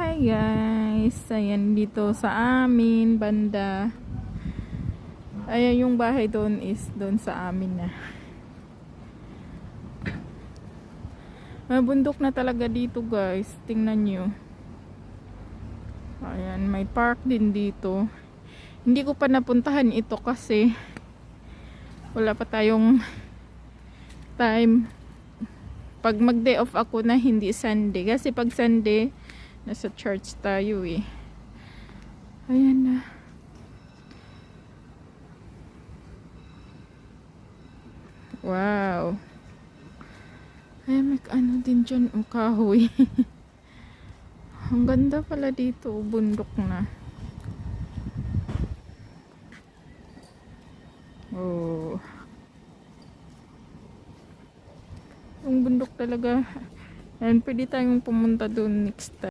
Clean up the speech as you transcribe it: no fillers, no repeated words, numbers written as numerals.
Hi guys, ayan dito sa amin banda. Ayan yung bahay doon is doon sa amin na. Mabundok na talaga dito guys, tingnan nyo. Ayan, may park din dito. Hindi ko pa napuntahan ito kasi wala pa tayong time. Pag mag day off ako na hindi Sunday, kasi pag Sunday nasa church tayo eh. Ayan na. Wow. Ay, may ano din dyan, kahoy. Ang ganda pala dito, bundok na. Oh. Yung bundok talaga. Ayan, pwede tayong pumunta doon next time.